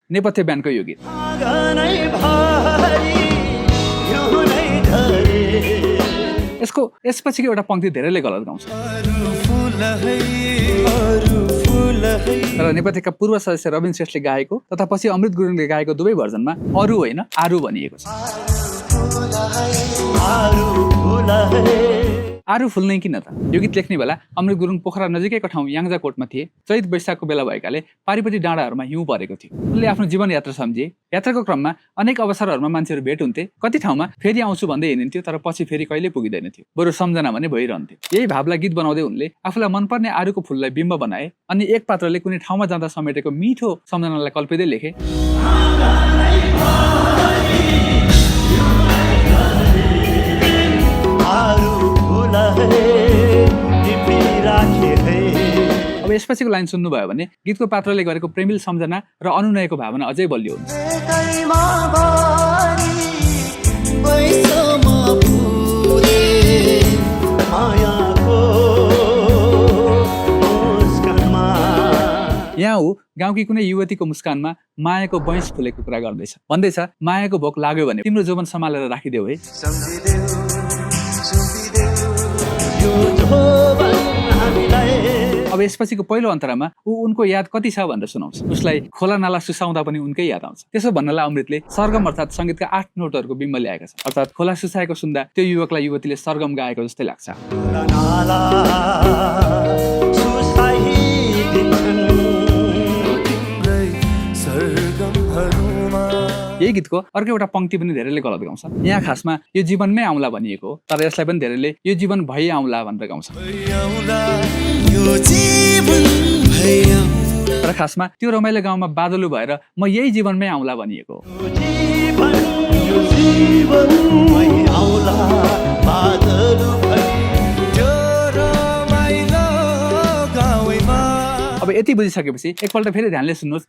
नेपथ्य ब्यान्डको यो गीत। यसपछिको एउटा पंक्ति धेरैले गलत गाउँछ। तर नेपथ्यका पूर्व सदस्य रबिन श्रेष्ठले गाएको तथा पछि अमृत गुरुङले गाएको दुवै भर्जनमा अरू होइन आरू भनिएको छ। आरू फुल्नै किन त? यो गीत लेख्ने बेला अमृत गुरुङ पोखरा नजिकैको ठाउँ याङ्जाकोटमा थिए। चैत वैशाखको बेला भएकाले पारिपट्टि डाँडाहरूमा हिउँ परेको थियो। उनले आफ्नो जीवन यात्रा सम्झिए। यात्राको क्रममा अनेक अवसरहरूमा मान्छेहरू भेट हुन्थे। कति ठाउँमा फेरि आउँछु भन्दै हिँडिन्थ्यो तर पछि फेरि कहिले पुगिँदैन थियो, बरु सम्झना भने भइरहन्थ्यो। यही भावलाई गीत बनाउँदै उनले आफूलाई मनपर्ने आरूको फुललाई बिम्ब बनाए। अनि एक पात्रले कुनै ठाउँमा जाँदा समेटेको मिठो सम्झनालाई कल्पिँदै लेखे। अब यसपछिको लाइन सुन्नुभयो भने गीतको पात्रले गरेको प्रेमिल सम्झना र अनुनयको भावना अझै बलियो हुन्छ। यहाँ ऊ गाउँकी कुनै युवतीको मुस्कानमा मायाको बैंस फुलेको कुरा गर्दैछ। भन्दैछ मायाको भोक लाग्यो भने तिम्रो जोबन सम्हालेर राखिदेऊ है। अब यसपछिको पहिलो अन्तरामा ऊ उनको याद कति छ भनेर सुनाउँछ। उसलाई खोला नाला सुसाउँदा पनि उनकै याद आउँछ। त्यसो भन्नलाई अमृतले सरगम अर्थात् संगीतका 8 नोटहरूको बिम्ब ल्याएका छन्। अर्थात् खोला सुसाएको सुन्दा त्यो युवकलाई युवतीले सरगम गाएको जस्तै लाग्छ। यही गीतको अर्को एउटा पंक्ति पनि धेरैले गलत गाउँछ। यहाँ खासमा यो जीवनमै आउँला भनिएको हो, तर यसलाई पनि धेरैले यो जीवन भइ आउँला भनेर गाउँछ। तर खासमा त्यो रमाइलो गाउँमा बादलु भएर म यही जीवनमै आउँला भनिएको हो। अब यति बुझिसकेपछि एकपल्ट फेरि ध्यानले सुन्नुहोस्